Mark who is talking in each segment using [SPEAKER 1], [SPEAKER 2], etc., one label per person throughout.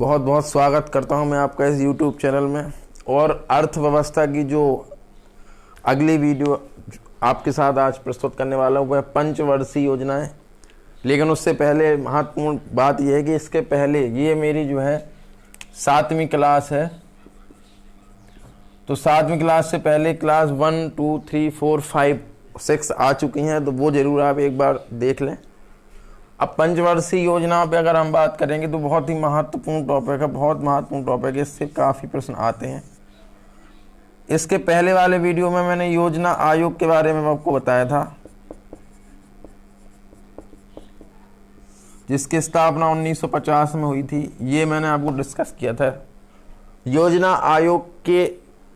[SPEAKER 1] बहुत बहुत स्वागत करता हूं मैं आपका इस YouTube चैनल में। और अर्थव्यवस्था की जो अगली वीडियो आपके साथ आज प्रस्तुत करने वाला हूं वह पंचवर्षीय योजना है। लेकिन उससे पहले महत्वपूर्ण बात यह है कि इसके पहले ये मेरी जो है 7वीं क्लास है, तो 7वीं क्लास से पहले क्लास 1, 2, 3, 4, 5, 6 आ चुकी हैं, तो वो जरूर आप एक बार देख लें। अब पंचवर्षीय योजना पे अगर हम बात करेंगे तो बहुत ही महत्वपूर्ण टॉपिक है, बहुत महत्वपूर्ण टॉपिक है, इससे काफ़ी प्रश्न आते हैं। इसके पहले वाले वीडियो में मैंने योजना आयोग के बारे में आपको बताया था, जिसकी स्थापना 1950 में हुई थी। ये मैंने आपको डिस्कस किया था। योजना आयोग के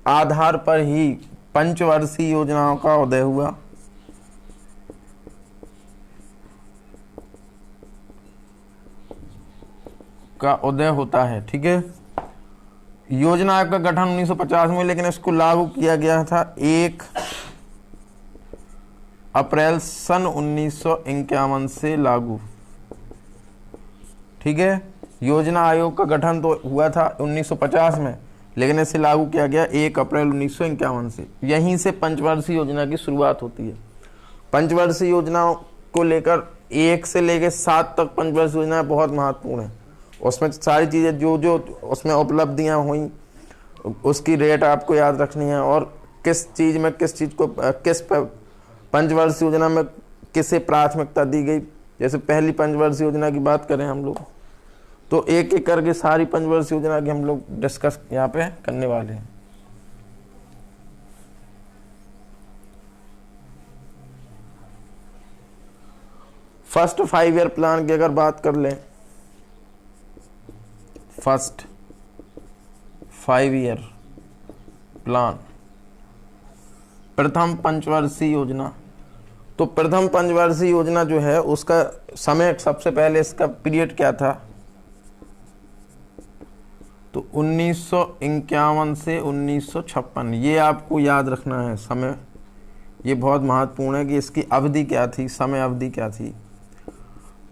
[SPEAKER 1] आधार पर ही पंचवर्षीय योजनाओं का उदय हुआ। होता है, ठीक है। योजना आयोग का गठन 1950 में, लेकिन इसको लागू किया गया था 1 अप्रैल सन 1951 से लागू, ठीक है। योजना आयोग का गठन तो हुआ था 1950 में, लेकिन इसे लागू किया गया 1 अप्रैल 1951 से। यहीं से पंचवर्षीय योजना की शुरुआत होती है। पंचवर्षीय योजनाओं को लेकर 1 से लेकर 7 तक पंचवर्षीय योजना बहुत महत्वपूर्ण है। उसमें सारी चीज़ें जो उसमें उपलब्धियां हुई उसकी रेट आपको याद रखनी है, और किस चीज़ में किस पंचवर्षीय योजना में किसे प्राथमिकता दी गई। जैसे पहली पंचवर्षीय योजना की बात करें हम लोग, तो एक एक करके सारी पंचवर्षीय योजना की हम लोग डिस्कस यहाँ पे करने वाले हैं। फर्स्ट 5 ईयर प्लान की अगर बात कर लें, फर्स्ट 5 ईयर प्लान, प्रथम पंचवर्षीय योजना। तो प्रथम पंचवर्षीय योजना जो है उसका समय, सबसे पहले इसका पीरियड क्या था, तो 1951 से 1956। ये आपको याद रखना है समय, ये बहुत महत्वपूर्ण है कि इसकी अवधि क्या थी, समय अवधि क्या थी।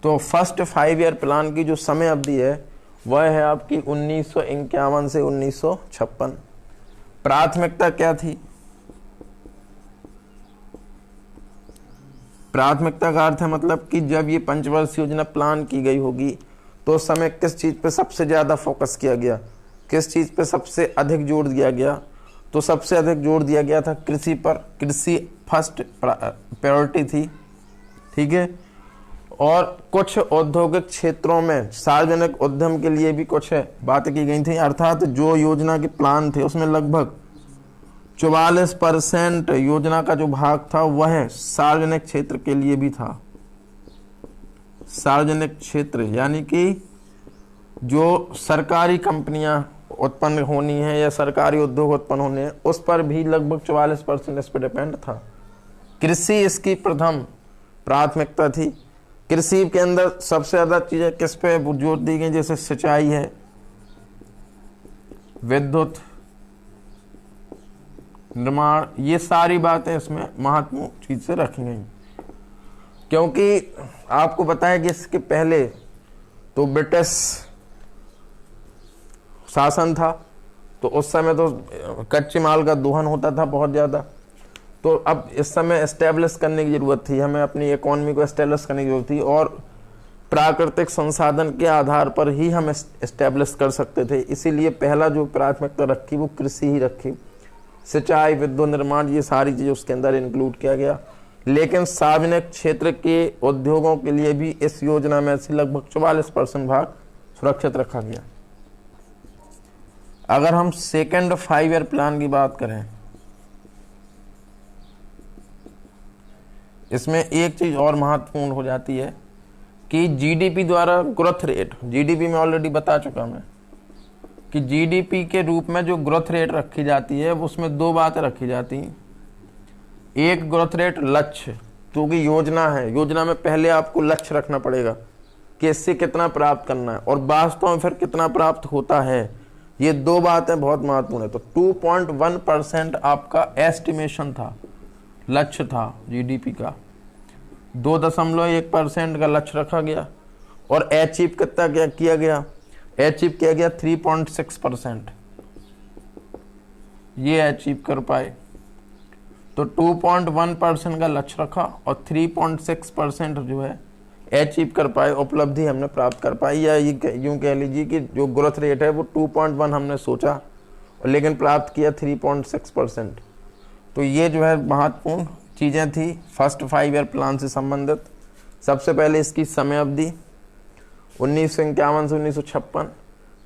[SPEAKER 1] तो फर्स्ट 5 ईयर प्लान की जो समय अवधि है वह है आपकी 1951 से 1956। प्राथमिकता क्या थी, प्राथमिकता का अर्थ है मतलब कि जब ये पंचवर्षीय योजना प्लान की गई होगी तो उस समय किस चीज पे सबसे ज्यादा फोकस किया गया, किस चीज पे सबसे अधिक जोर दिया गया। तो सबसे अधिक जोर दिया गया था कृषि पर, कृषि फर्स्ट प्रायोरिटी थी, ठीक है। और कुछ औद्योगिक क्षेत्रों में सार्वजनिक उद्यम के लिए भी कुछ बातें की गई थी, अर्थात जो योजना के प्लान थे उसमें लगभग 44% योजना का जो भाग था वह सार्वजनिक क्षेत्र के लिए भी था। सार्वजनिक क्षेत्र यानी कि जो सरकारी कंपनियां उत्पन्न होनी है या सरकारी उद्योग उत्पन्न होने हैं, उस पर भी लगभग 44% इस पर डिपेंड था। कृषि इसकी प्रथम प्राथमिकता थी। कृषि के अंदर सबसे ज्यादा चीजें किस पे जोर दी गई, जैसे सिंचाई है, विद्युत निर्माण, ये सारी बातें इसमें महत्वपूर्ण चीज से रखी गई। क्योंकि आपको पता है कि इसके पहले तो ब्रिटिश शासन था, तो उस समय तो कच्चे माल का दोहन होता था बहुत ज्यादा। तो अब इस समय एस्टेब्लिश करने की जरूरत थी, हमें अपनी इकोनॉमी को एस्टेब्लिश करने की जरूरत थी, और प्राकृतिक संसाधन के आधार पर ही हम एस्टेब्लिश कर सकते थे। इसीलिए पहला जो प्राथमिकता रखी वो कृषि ही रखी। सिंचाई, विद्युत निर्माण, ये सारी चीजें उसके अंदर इंक्लूड किया गया। लेकिन सार्वजनिक क्षेत्र के उद्योगों के लिए भी इस योजना में से लगभग 44% भाग सुरक्षित रखा गया। अगर हम सेकेंड 5 ईयर प्लान की बात करें, इसमें एक चीज और महत्वपूर्ण हो जाती है कि जीडीपी द्वारा ग्रोथ रेट, जीडीपी में ऑलरेडी बता चुका मैं कि जीडीपी के रूप में जो ग्रोथ रेट रखी जाती है उसमें 2 बातें रखी जाती हैं। एक ग्रोथ रेट लक्ष्य, क्योंकि योजना है, योजना में पहले आपको लक्ष्य रखना पड़ेगा कि इससे कितना प्राप्त करना है, और वास्तव में फिर कितना प्राप्त होता है। ये 2 बातें बहुत महत्वपूर्ण है। तो 2.1% आपका एस्टिमेशन था, लक्ष्य था जीडीपी का। 2.1% का लक्ष्य रखा गया, और अचीव कितना क्या किया गया, अचीव किया गया 3.6%, ये अचीव कर पाए। तो 2.1% का लक्ष्य रखा और 3.6% जो है अचीव कर पाए, उपलब्धि हमने प्राप्त कर पाई। या यूँ कह लीजिए कि जो ग्रोथ रेट है वो 2.1 हमने सोचा और लेकिन प्राप्त किया 3.6%। तो ये जो है महत्वपूर्ण चीज़ें थी फर्स्ट 5 ईयर प्लान से संबंधित। सबसे पहले इसकी समय अवधि 1951 से 1956,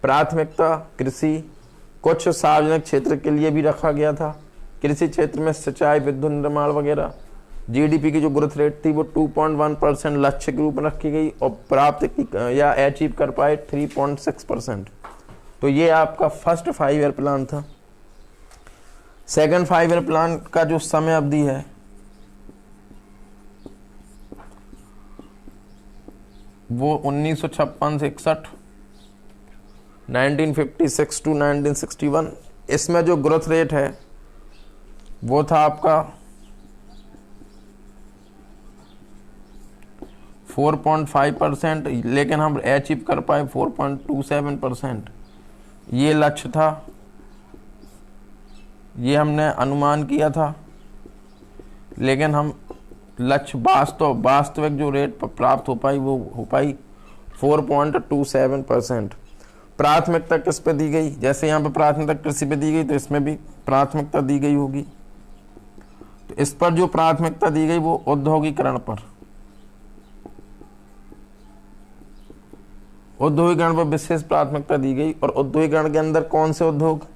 [SPEAKER 1] प्राथमिकता कृषि, कुछ सार्वजनिक क्षेत्र के लिए भी रखा गया था, कृषि क्षेत्र में सिंचाई, विद्युत निर्माण वगैरह। जीडीपी की जो ग्रोथ रेट थी वो 2.1% लक्ष्य के रूप में रखी गई और प्राप्त या अचीव कर पाए 3.6%। तो ये आपका फर्स्ट 5 ईयर प्लान था। सेकंड 5 ईयर प्लान का जो समय अवधि है वो 1956 से 61, 1956 टू 1961। इसमें जो ग्रोथ रेट है वो था आपका 4.5%, लेकिन हम अचीव कर पाए 4.27%। ये लक्ष्य था, ये हमने अनुमान किया था, लेकिन हम लक्ष्य वास्तविक जो रेट प्राप्त हो पाई वो हो पाई 4.27%। प्राथमिकता किस पे दी गई? जैसे यहाँ पे प्राथमिकता कृषि पे दी गई तो इसमें भी प्राथमिकता दी गई होगी। तो इस पर जो प्राथमिकता दी गई वो औद्योगिकरण पर, औद्योगिकरण पर विशेष प्राथमिकता दी गई। और औद्योगिकरण के अंदर कौन से उद्योग?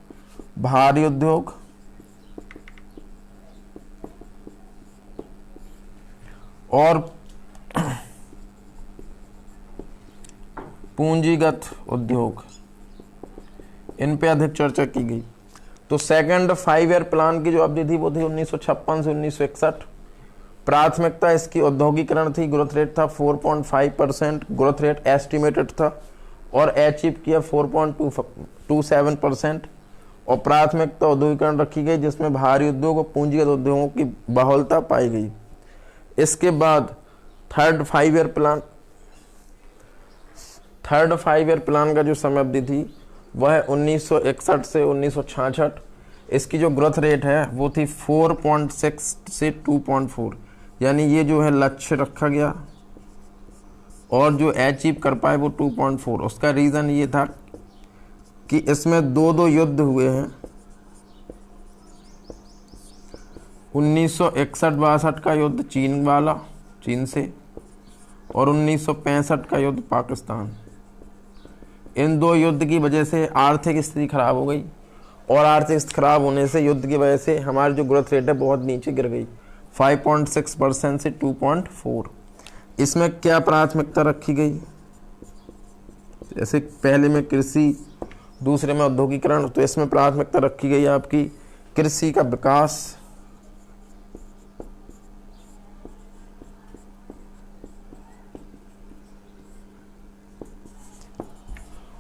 [SPEAKER 1] भारी उद्योग और पूंजीगत उद्योग, इन पे अधिक चर्चा की गई। तो सेकंड 5 ईयर प्लान की जो अवधि थी वो थी 1956 से 1961। प्राथमिकता इसकी औद्योगिकरण थी, ग्रोथ रेट था 4.5%, ग्रोथ रेट एस्टिमेटेड था और अचीव किया 4.27%। और प्राथमिकता औद्योगिकरण रखी गई जिसमें भारी उद्योग और पूंजीगत उद्योगों की बहुलता पाई गई। इसके बाद थर्ड 5 ईयर प्लान का जो समय अवधि थी वह है 1961 से 1966। इसकी जो ग्रोथ रेट है वो थी 4.6 से 2.4, यानी ये जो है लक्ष्य रखा गया और जो अचीव कर पाए वो 2.4। उसका रीज़न ये था कि इसमें दो युद्ध हुए हैं, 1961-62 का युद्ध चीन से और 1965 का युद्ध पाकिस्तान। इन दो युद्ध की वजह से आर्थिक स्थिति खराब हो गई और आर्थिक स्थिति खराब होने से युद्ध की वजह से हमारी जो ग्रोथ रेट है बहुत नीचे गिर गई, 5.6% से 2.4। इसमें क्या प्राथमिकता रखी गई? जैसे पहले में कृषि, दूसरे में औद्योगिकरण, तो इसमें प्राथमिकता रखी गई आपकी कृषि का विकास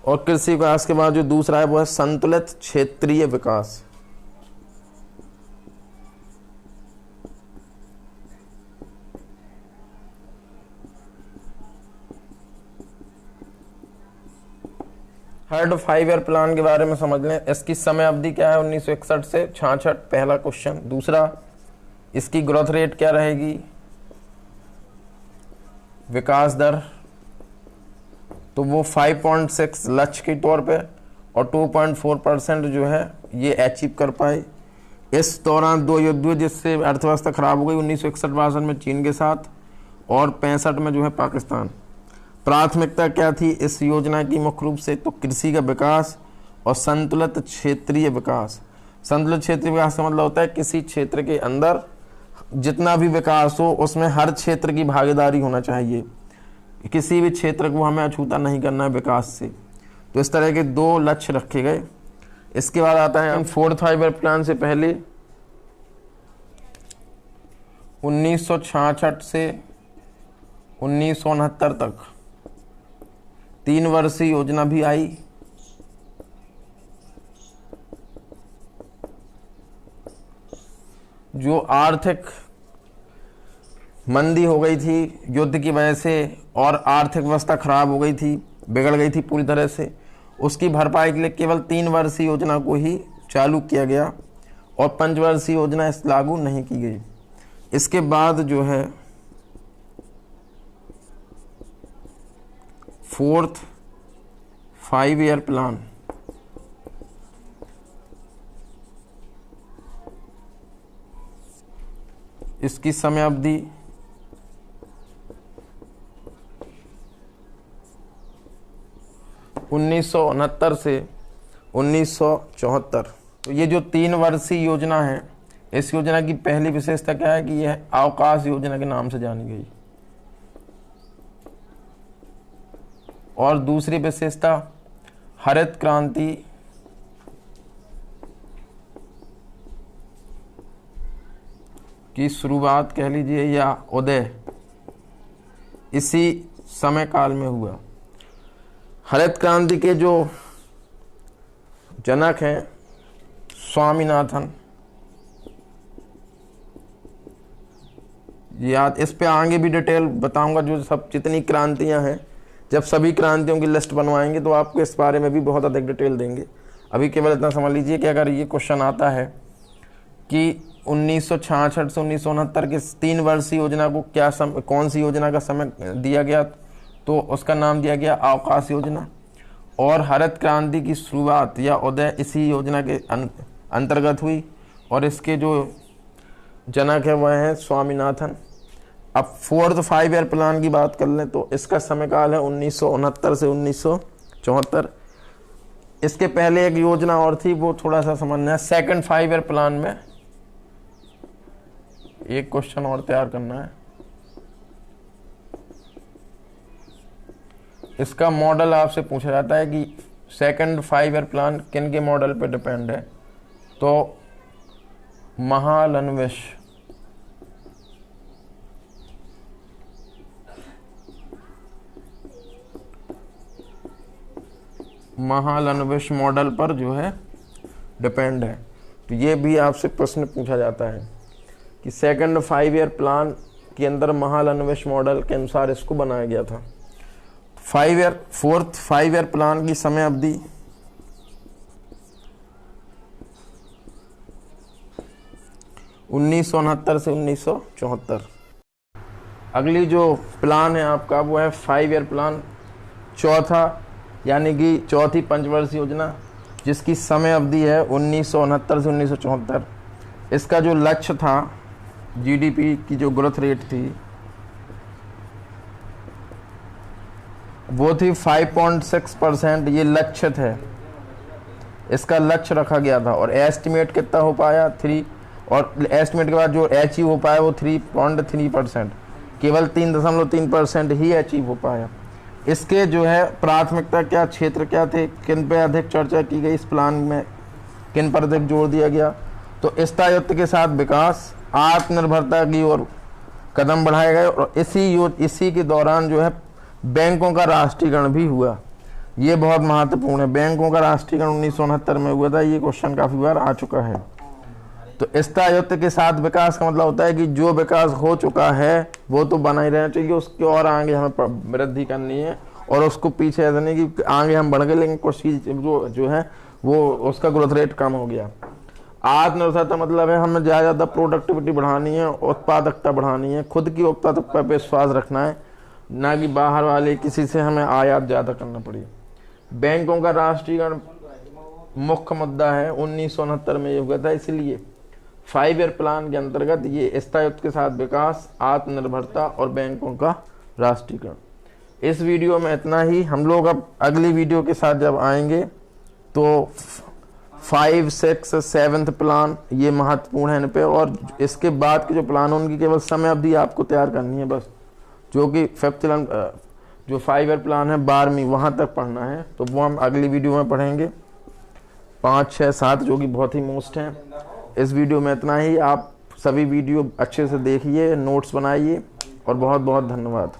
[SPEAKER 1] और कृषि विकास के बाद जो दूसरा है वो है संतुलित क्षेत्रीय विकास। थर्ड 5 ईयर प्लान के बारे में समझ लें। इसकी समय अवधि क्या है? 1961 से 66, पहला क्वेश्चन। दूसरा, इसकी ग्रोथ रेट क्या रहेगी? विकास दर तो वो 5.6 लक्ष्य के तौर पे और 2.4% जो है ये अचीव कर पाए। इस दौरान दो युद्ध हुए जिससे अर्थव्यवस्था खराब हो गई, 1961-62 में चीन के साथ और 65 में जो है पाकिस्तान। प्राथमिकता क्या थी इस योजना की? मुख्य रूप से तो कृषि का विकास और संतुलित क्षेत्रीय विकास। संतुलित क्षेत्रीय विकास का मतलब होता है किसी क्षेत्र के अंदर जितना भी विकास हो उसमें हर क्षेत्र की भागीदारी होना चाहिए, किसी भी क्षेत्र को हमें अछूता नहीं करना है विकास से। तो इस तरह के दो लक्ष्य रखे गए। इसके बाद आता है फोर्थ 5 ईयर प्लान से पहले 1966 से 1969 तक 3 वर्षीय योजना भी आई। जो आर्थिक मंदी हो गई थी युद्ध की वजह से और आर्थिक व्यवस्था खराब हो गई थी, बिगड़ गई थी पूरी तरह से, उसकी भरपाई के लिए केवल 3 वर्षीय योजना को ही चालू किया गया और 5 वर्षीय योजना इस लागू नहीं की गई। इसके बाद जो है 4th 5 ईयर प्लान, इसकी समय अवधि 1969 से 1974। तो ये जो 3 वर्षीय योजना है, इस योजना की पहली विशेषता क्या है कि यह अवकाश योजना के नाम से जानी गई। और दूसरी विशेषता हरित क्रांति की शुरुआत कह लीजिए या उदय इसी समय काल में हुआ। हरित क्रांति के जो जनक हैं स्वामीनाथन, याद, इस पे आगे भी डिटेल बताऊंगा। जो सब जितनी क्रांतियां हैं, जब सभी क्रांतियों की लिस्ट बनवाएंगे तो आपको इस बारे में भी बहुत अधिक डिटेल देंगे। अभी केवल इतना समझ लीजिए कि अगर ये क्वेश्चन आता है कि 1966 से 1969 की 3 वर्षीय योजना को कौन सी योजना का समय दिया गया, तो उसका नाम दिया गया अवकाश योजना। और हरित क्रांति की शुरुआत या उदय इसी योजना के अंतर्गत हुई और इसके जो जनक है वह है स्वामीनाथन। अब 4th 5 ईयर प्लान की बात कर लें तो इसका समय काल है 1969 से 1974। इसके पहले एक योजना और थी, वो थोड़ा सा समझना है। 2nd 5 ईयर प्लान में एक क्वेश्चन और तैयार करना है। इसका मॉडल आपसे पूछा जाता है कि 2nd 5 ईयर प्लान किन के मॉडल पे डिपेंड है, तो महालनोबिस मॉडल पर जो है डिपेंड है। तो ये भी आपसे प्रश्न पूछा जाता है कि 2nd 5 ईयर प्लान के अंदर महालनोबिस मॉडल के अनुसार इसको बनाया गया था। 4th 5 ईयर प्लान की समय अवधि 1969 से 1974। अगली जो प्लान है आपका वो है 5 ईयर प्लान, चौथा यानी कि चौथी पंचवर्षीय योजना, जिसकी समय अवधि है 1969 से 1974। इसका जो लक्ष्य था, जीडीपी की जो ग्रोथ रेट थी वो थी 5.6%। ये लक्ष्य है, इसका लक्ष्य रखा गया था। और एस्टिमेट कितना हो पाया 3, और एस्टिमेट के बाद जो अचीव हो पाया वो 3.3%, केवल 3.3% ही अचीव हो पाया। इसके जो है प्राथमिकता क्या, क्षेत्र क्या थे, किन पे अधिक चर्चा की गई इस प्लान में, किन पर अधिक जोर दिया गया, तो स्थायित्व के साथ विकास, आत्मनिर्भरता की ओर कदम बढ़ाए गए। और इसी के दौरान जो है बैंकों का राष्ट्रीयकरण भी हुआ। ये बहुत महत्वपूर्ण है, बैंकों का राष्ट्रीयकरण 1969 में हुआ था। ये क्वेश्चन काफी बार आ चुका है। तो स्थायित्व के साथ विकास का मतलब होता है कि जो विकास हो चुका है वो तो बना ही रहना चाहिए, उसके और आगे हमें वृद्धि करनी है। और उसको पीछे ऐसा नहीं कि आगे हम बढ़ गए लेकिन कुछ चीज जो है वो उसका ग्रोथ रेट कम हो गया। आत्मनिर्भरता मतलब है हमें ज़्यादा प्रोडक्टिविटी बढ़ानी है, उत्पादकता बढ़ानी है, खुद की उत्पादकता पे विश्वास रखना है, ना कि बाहर वाले किसी से हमें आयात ज़्यादा करना पड़े। बैंकों का राष्ट्रीयकरण मुख्य मुद्दा है, 1969 में ये हुआ था। इसलिए 5 ईयर प्लान के अंतर्गत ये स्थायित्व के साथ विकास, आत्मनिर्भरता और बैंकों का राष्ट्रीयकरण। इस वीडियो में इतना ही। हम लोग अब अगली वीडियो के साथ जब आएंगे तो 5, 6, 7th प्लान ये महत्वपूर्ण है इन पे, और इसके बाद के जो प्लान उनकी केवल समय अवधि आपको तैयार करनी है बस। जो कि 5 ईयर प्लान है 12वीं वहाँ तक पढ़ना है, तो वो हम अगली वीडियो में पढ़ेंगे। 5, 6, 7 जो कि बहुत ही मोस्ट हैं। इस वीडियो में इतना ही। आप सभी वीडियो अच्छे से देखिए, नोट्स बनाइए, और बहुत बहुत धन्यवाद।